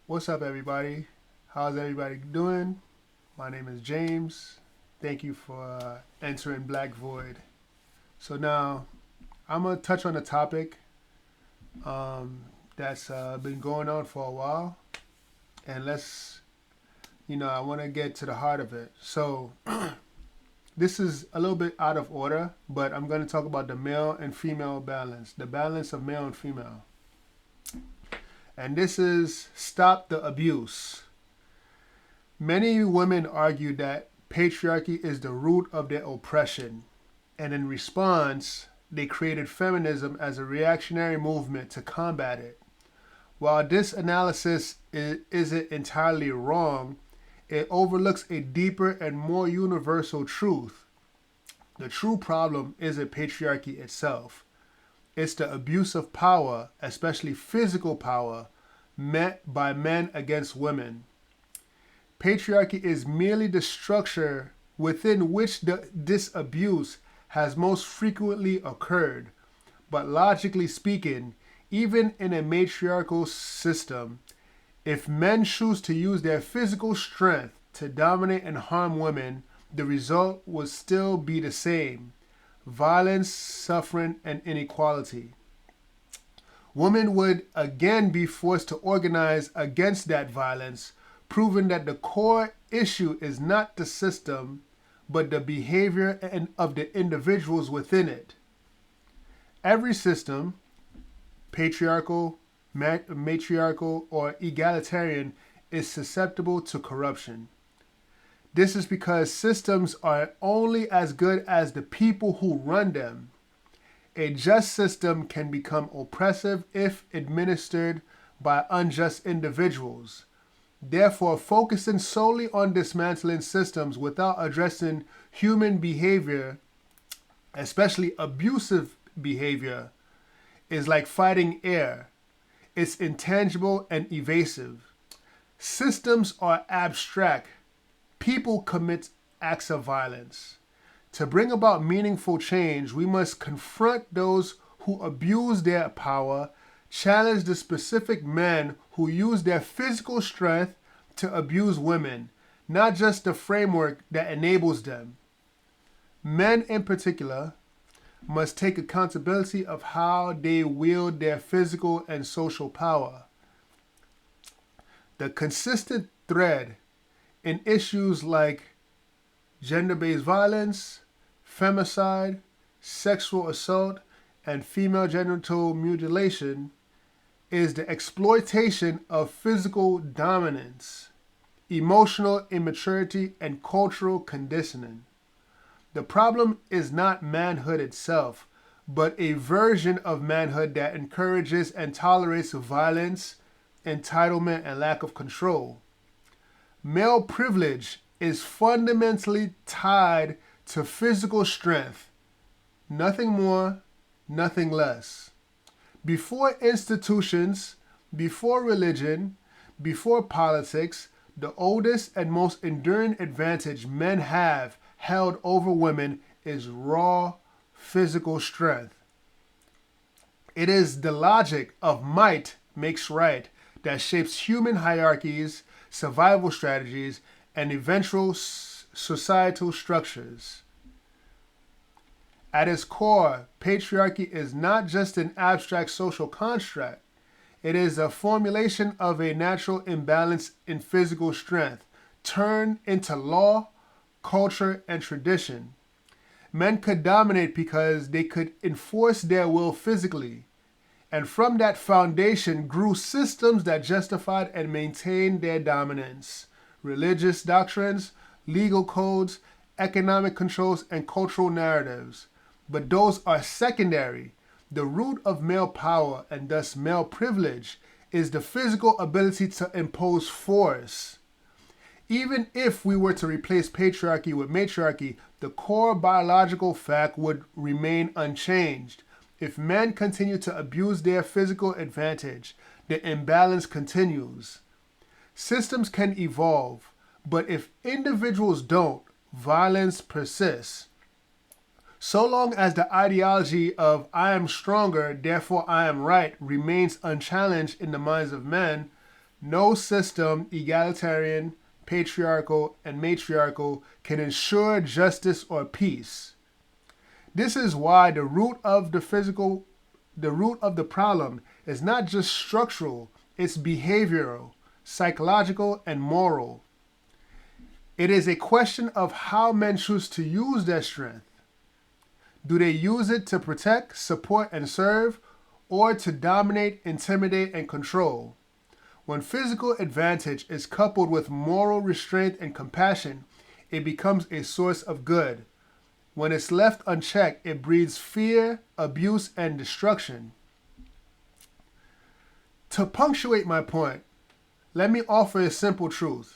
What's up, everybody? How's everybody doing? My name is James. Thank you for entering Black Void. So now I'm gonna touch on a topic that's been going on for a while, and I want to get to the heart of it. So this is a little bit out of order, but I'm going to talk about the male and female balance, the balance of male and female. And this is stop the abuse. Many women argue that patriarchy is the root of their oppression, and in response, they created feminism as a reactionary movement to combat it. While this analysis isn't entirely wrong, it overlooks a deeper and more universal truth. The true problem isn't patriarchy itself. It's the abuse of power, especially physical power, met by men against women. Patriarchy is merely the structure within which this abuse has most frequently occurred. But logically speaking, even in a matriarchal system, if men choose to use their physical strength to dominate and harm women, the result would still be the same: violence, suffering, and inequality. Women would again be forced to organize against that violence, proving that the core issue is not the system, but the behavior of the individuals within it. Every system, patriarchal, matriarchal, or egalitarian, is susceptible to corruption. This is because systems are only as good as the people who run them. A just system can become oppressive if administered by unjust individuals. Therefore, focusing solely on dismantling systems without addressing human behavior, especially abusive behavior, is like fighting air. It's intangible and evasive. Systems are abstract. People commit acts of violence. To bring about meaningful change, we must confront those who abuse their power, challenge the specific men who use their physical strength to abuse women, not just the framework that enables them. Men in particular must take accountability of how they wield their physical and social power. The consistent thread in issues like gender-based violence, femicide, sexual assault, and female genital mutilation is the exploitation of physical dominance, emotional immaturity, and cultural conditioning. The problem is not manhood itself, but a version of manhood that encourages and tolerates violence, entitlement, and lack of control. Male privilege is fundamentally tied to physical strength. Nothing more, nothing less. Before institutions, before religion, before politics, the oldest and most enduring advantage men have held over women is raw physical strength. It is the logic of might makes right that shapes human hierarchies, survival strategies, and eventual societal structures. At its core, patriarchy is not just an abstract social construct. It is a formulation of a natural imbalance in physical strength, turned into law, culture, and tradition. Men could dominate because they could enforce their will physically. And from that foundation grew systems that justified and maintained their dominance: religious doctrines, legal codes, economic controls, and cultural narratives. But those are secondary. The root of male power, and thus male privilege, is the physical ability to impose force. Even if we were to replace patriarchy with matriarchy, the core biological fact would remain unchanged. If men continue to abuse their physical advantage, the imbalance continues. Systems can evolve, but if individuals don't, violence persists. So long as the ideology of "I am stronger, therefore I am right" remains unchallenged in the minds of men, No system, egalitarian, patriarchal, and matriarchal, can ensure justice or peace. This is why the root of the problem is not just structural, it's behavioral, psychological, and moral. It is a question of how men choose to use their strength. Do they use it to protect, support, and serve, or to dominate, intimidate, and control? When physical advantage is coupled with moral restraint and compassion, it becomes a source of good. When it's left unchecked, it breeds fear, abuse, and destruction. To punctuate my point, let me offer a simple truth.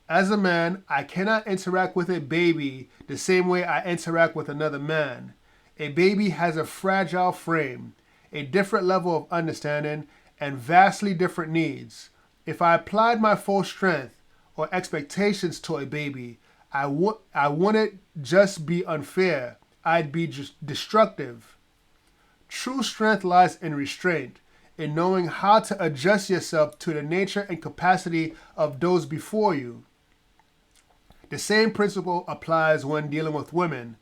As a man, I cannot interact with a baby the same way I interact with another man. A baby has a fragile frame, a different level of understanding, and vastly different needs. If I applied my full strength or expectations to a baby, I wouldn't just be unfair, I'd be just destructive. True strength lies in restraint, in knowing how to adjust yourself to the nature and capacity of those before you. The same principle applies when dealing with women.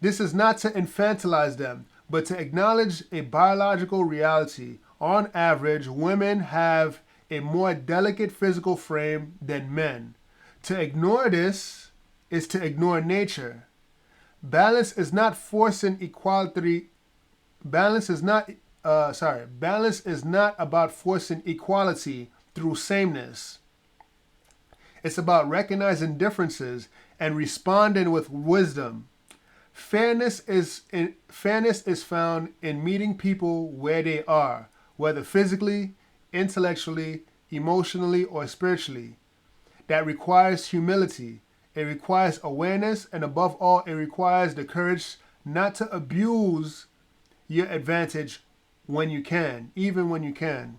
This is not to infantilize them, but to acknowledge a biological reality. On average, women have a more delicate physical frame than men. To ignore this is to ignore nature. Balance is not forcing equality. Balance is not about forcing equality through sameness. It's about recognizing differences and responding with wisdom. Fairness is found in meeting people where they are, whether physically, intellectually, emotionally, or spiritually. That requires humility. It requires awareness, and above all, it requires the courage not to abuse your advantage when you can, even when you can.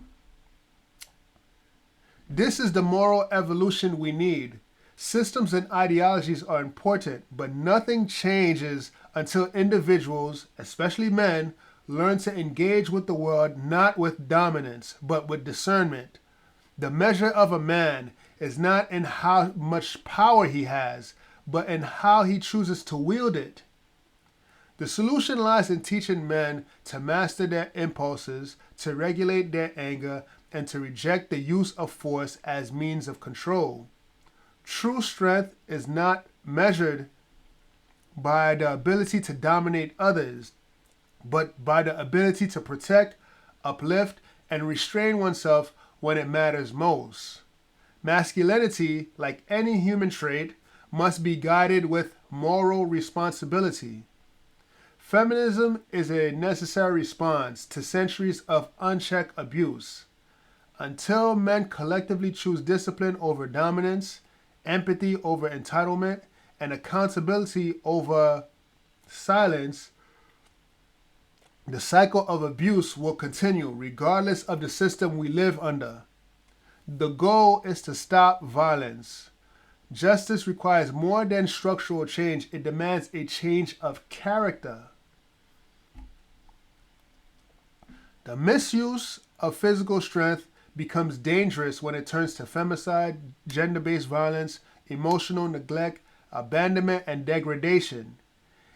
This is the moral evolution we need. Systems and ideologies are important, but nothing changes until individuals, especially men, learn to engage with the world not with dominance, but with discernment. The measure of a man is not in how much power he has, but in how he chooses to wield it. The solution lies in teaching men to master their impulses, to regulate their anger, and to reject the use of force as means of control. True strength is not measured by the ability to dominate others, but by the ability to protect, uplift, and restrain oneself when it matters most. Masculinity, like any human trait, must be guided with moral responsibility. Feminism is a necessary response to centuries of unchecked abuse. Until men collectively choose discipline over dominance, empathy over entitlement, and accountability over silence, the cycle of abuse will continue regardless of the system we live under. The goal is to stop violence. Justice requires more than structural change. It demands a change of character. The misuse of physical strength becomes dangerous when it turns to femicide, gender-based violence, emotional neglect, abandonment, and degradation.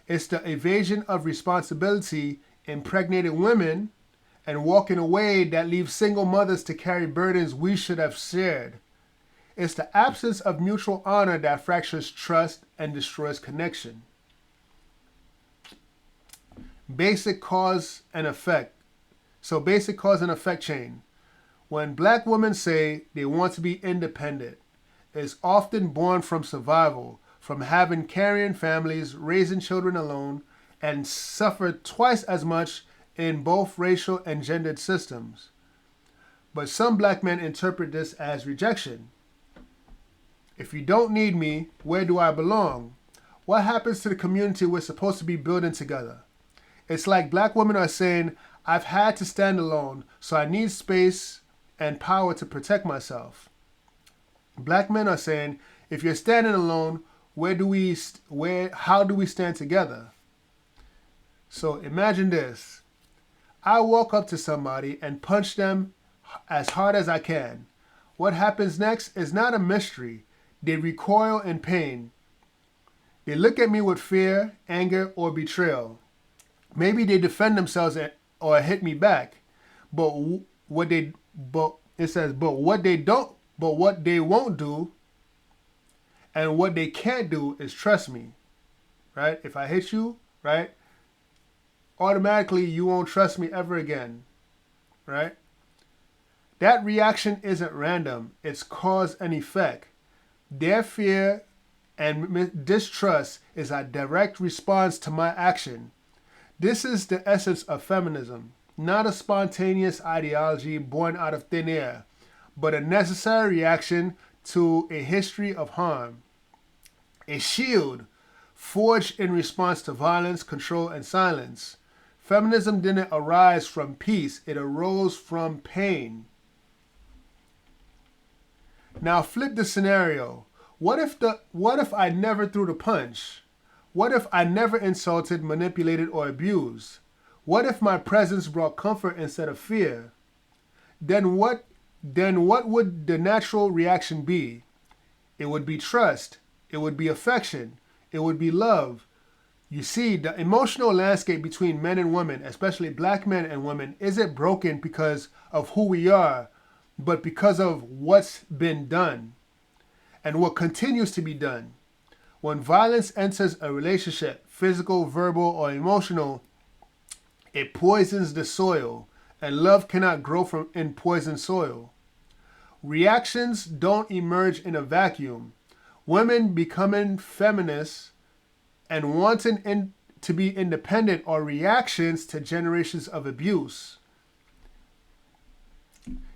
It's the evasion of responsibility, impregnated women, and walking away that leaves single mothers to carry burdens we should have shared. It's the absence of mutual honor that fractures trust and destroys connection. Basic cause and effect. Basic cause and effect chain. When black women say they want to be independent, it's often born from survival, from having carrying families, raising children alone, and suffered twice as much in both racial and gendered systems. But some black men interpret this as rejection. If you don't need me, where do I belong? What happens to the community we're supposed to be building together? It's like black women are saying, I've had to stand alone, so I need space and power to protect myself. Black men are saying, if you're standing alone, how do we stand together? So imagine this. I walk up to somebody and punch them as hard as I can. What happens next is not a mystery. They recoil in pain. They look at me with fear, anger, or betrayal. Maybe they defend themselves or hit me back. But what they won't do and what they can't do is trust me. Right? If I hit you, right? Automatically you won't trust me ever again. Right? That reaction isn't random. It's cause and effect. Their fear and distrust is a direct response to my action. This is the essence of feminism, not a spontaneous ideology born out of thin air, but a necessary reaction to a history of harm. A shield forged in response to violence, control, and silence. Feminism didn't arise from peace, it arose from pain. Now flip the scenario. What if I never threw the punch? What if I never insulted, manipulated, or abused? What if my presence brought comfort instead of fear? Then what would the natural reaction be? It would be trust. It would be affection. It would be love. You see, the emotional landscape between men and women, especially black men and women, isn't broken because of who we are, but because of what's been done and what continues to be done. When violence enters a relationship, physical, verbal, or emotional, it poisons the soil, and love cannot grow in poisoned soil. Reactions don't emerge in a vacuum. Women becoming feminists and wanting to be independent are reactions to generations of abuse.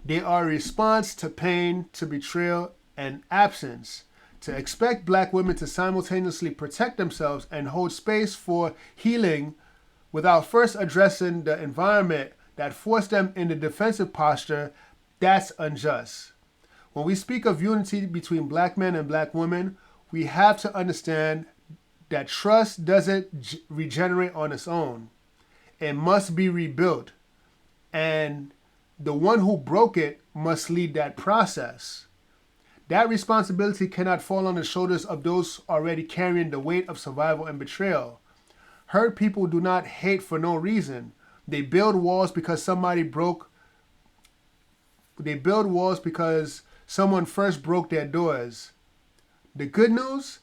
They are a response to pain, to betrayal, and absence. To expect black women to simultaneously protect themselves and hold space for healing without first addressing the environment that forced them in the defensive posture, that's unjust. When we speak of unity between black men and black women, we have to understand that trust doesn't regenerate on its own. It must be rebuilt. And the one who broke it must lead that process. That responsibility cannot fall on the shoulders of those already carrying the weight of survival and betrayal. Hurt people do not hate for no reason. They build walls because someone first broke their doors. The good news,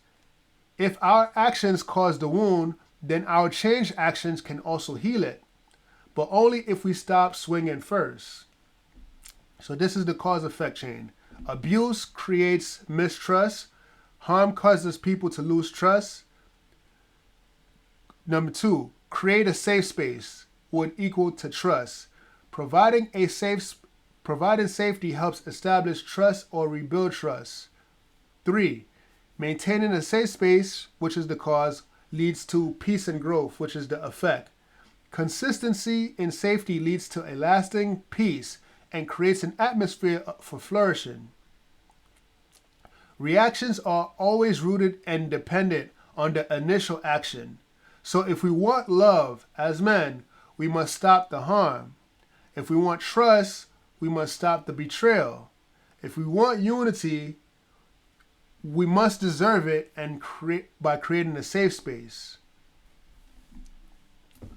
if our actions cause the wound, then our change actions can also heal it. But only if we stop swinging first. So this is the cause-effect chain. Abuse creates mistrust. Harm causes people to lose trust. Number 2, create a safe space would equal to trust. Providing safety helps establish trust or rebuild trust. 3, maintaining a safe space, which is the cause, leads to peace and growth, which is the effect. Consistency in safety leads to a lasting peace and creates an atmosphere for flourishing. Reactions are always rooted and dependent on the initial action. So if we want love as men, we must stop the harm. If we want trust, we must stop the betrayal. If we want unity, we must deserve it by creating a safe space.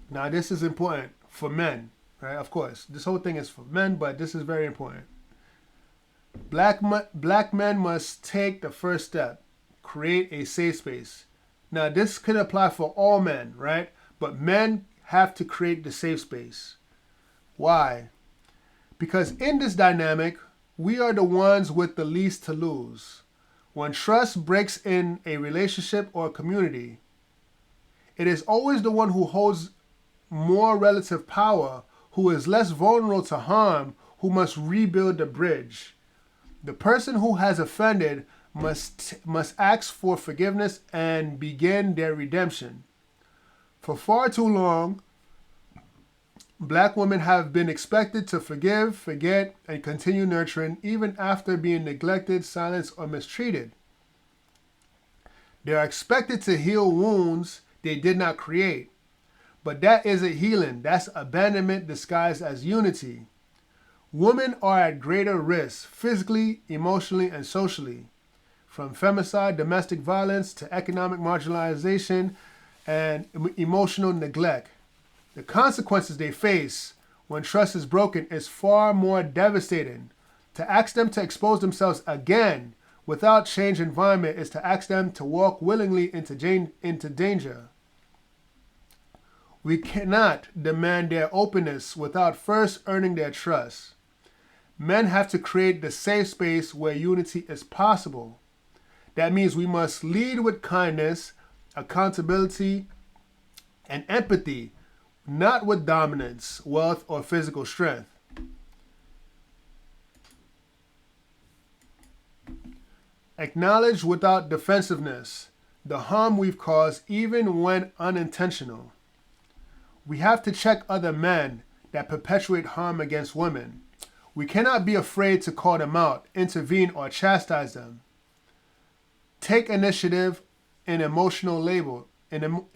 Now this is important for men, right? Of course, this whole thing is for men, but this is very important. Black men must take the first step, create a safe space. Now this could apply for all men, right? But men have to create the safe space. Why? Because in this dynamic, we are the ones with the least to lose. When trust breaks in a relationship or community, it is always the one who holds more relative power, who is less vulnerable to harm, who must rebuild the bridge. The person who has offended must ask for forgiveness and begin their redemption. For far too long, black women have been expected to forgive, forget, and continue nurturing even after being neglected, silenced, or mistreated. They are expected to heal wounds they did not create. But that isn't healing. That's abandonment disguised as unity. Women are at greater risk physically, emotionally, and socially, from femicide, domestic violence, to economic marginalization and emotional neglect. The consequences they face when trust is broken is far more devastating. To ask them to expose themselves again without change environment is to ask them to walk willingly into danger. We cannot demand their openness without first earning their trust. Men have to create the safe space where unity is possible. That means we must lead with kindness, accountability, and empathy, not with dominance, wealth, or physical strength. Acknowledge without defensiveness the harm we've caused, even when unintentional. We have to check other men that perpetuate harm against women. We cannot be afraid to call them out, intervene, or chastise them. Take initiative in emotional labor, in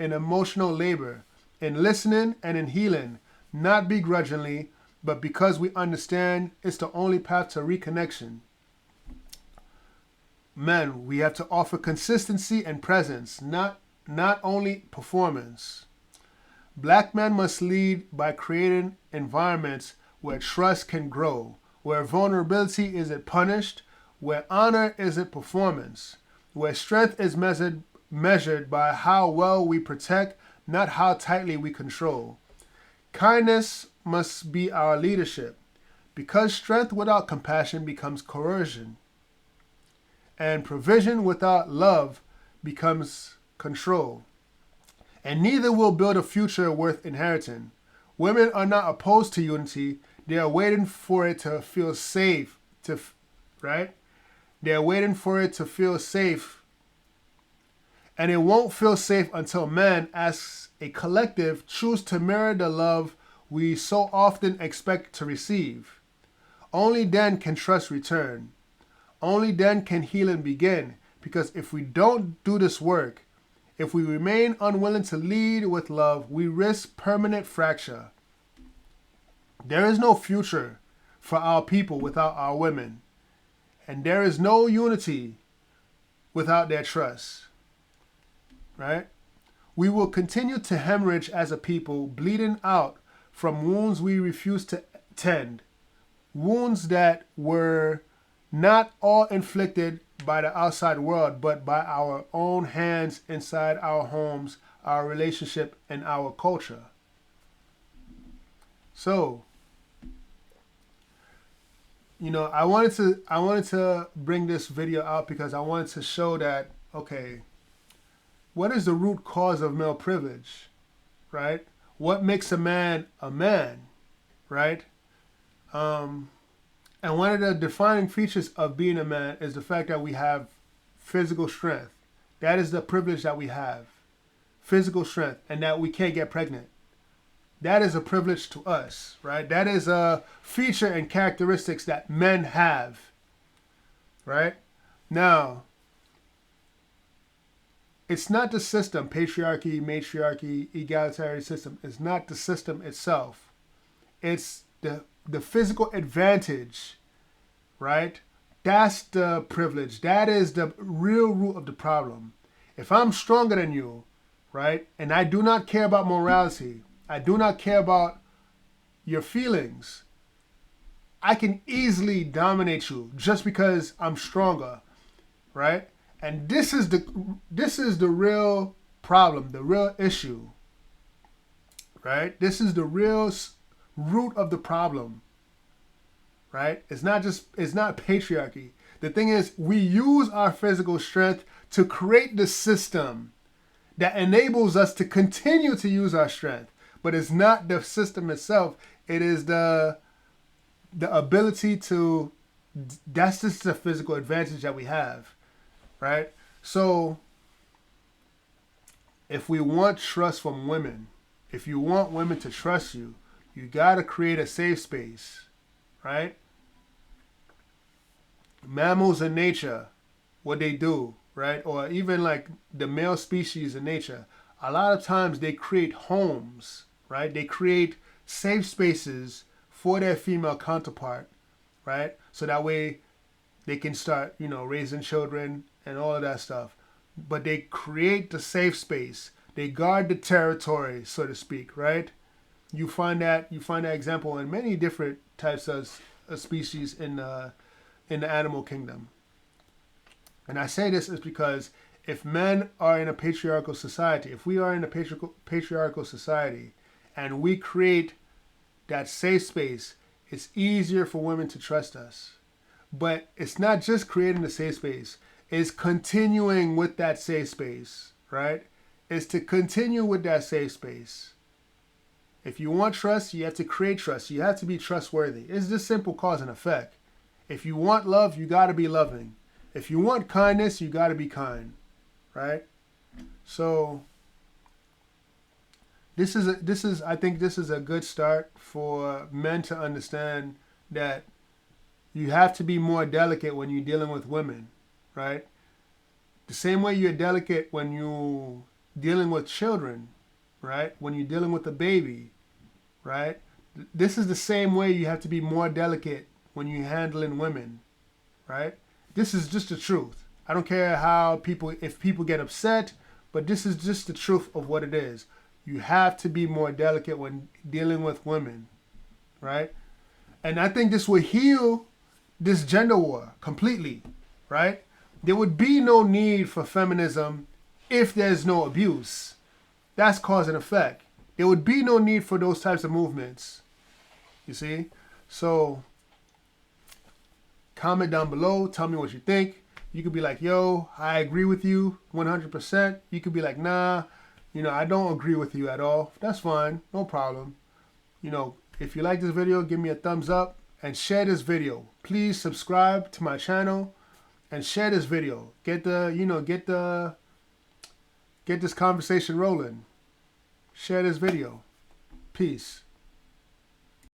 listening and in healing, not begrudgingly, but because we understand it's the only path to reconnection. Men, we have to offer consistency and presence, not only performance. Black men must lead by creating environments where trust can grow, where vulnerability isn't punished, where honor isn't performance, where strength is measured by how well we protect, not how tightly we control. Kindness must be our leadership, because strength without compassion becomes coercion, and provision without love becomes control. And neither will build a future worth inheriting. Women are not opposed to unity. They are waiting for it to feel safe, right? They're waiting for it to feel safe. And it won't feel safe until men, as a collective, choose to mirror the love we so often expect to receive. Only then can trust return. Only then can healing begin. Because if we don't do this work, if we remain unwilling to lead with love, we risk permanent fracture. There is no future for our people without our women. And there is no unity without their trust. Right? We will continue to hemorrhage as a people, bleeding out from wounds we refuse to tend. Wounds that were not all inflicted by the outside world, but by our own hands inside our homes, our relationship, and our culture. So, I wanted to bring this video out because I wanted to show that, okay, what is the root cause of male privilege, right? What makes a man, right? And one of the defining features of being a man is the fact that we have physical strength. That is the privilege that we have. Physical strength, and that we can't get pregnant. That is a privilege to us, right? That is a feature and characteristics that men have, right? Now, it's not the system, patriarchy, matriarchy, egalitarian system. It's not the system itself. It's the physical advantage, right? That's the privilege. That is the real root of the problem. If I'm stronger than you, right, and I do not care about morality, I do not care about your feelings, I can easily dominate you just because I'm stronger, right? And this is the real problem, the real issue, right? This is the real root of the problem, right? It's not patriarchy. The thing is, we use our physical strength to create the system that enables us to continue to use our strength. But it's not the system itself. It is the ability to, that's just the physical advantage that we have, right? So if we want trust from women, if you want women to trust you, you got to create a safe space, right? Mammals in nature, what they do, right? Or even like the male species in nature, a lot of times they create homes, right? They create safe spaces for their female counterpart right? So that way they can start, raising children and all of that stuff. But they create the safe space. They guard the territory, so to speak, right? You find that example in many different types of species in the animal kingdom. And I say this is because if men are in a patriarchal society, if we are in a patriarchal society, and we create that safe space, it's easier for women to trust us. But it's not just creating the safe space, it's continuing with that safe space, right? It's to continue with that safe space. If you want trust, you have to create trust. You have to be trustworthy. It's just simple cause and effect. If you want love, you got to be loving. If you want kindness, you got to be kind, right? So I think this is a good start for men to understand that you have to be more delicate when you're dealing with women, right? The same way you're delicate when you're dealing with children, right? When you're dealing with a baby, right? This is the same way you have to be more delicate when you're handling women, right? This is just the truth. I don't care if people get upset, but this is just the truth of what it is. You have to be more delicate when dealing with women, right? And I think this will heal this gender war completely, right? There would be no need for feminism if there's no abuse. That's cause and effect. There would be no need for those types of movements. You see? So comment down below. Tell me what you think. You could be like, yo, I agree with you 100%. You could be like, nah, I don't agree with you at all. That's fine. No problem. If you like this video, give me a thumbs up and share this video. Please subscribe to my channel and share this video. Get this conversation rolling. Share this video. Peace.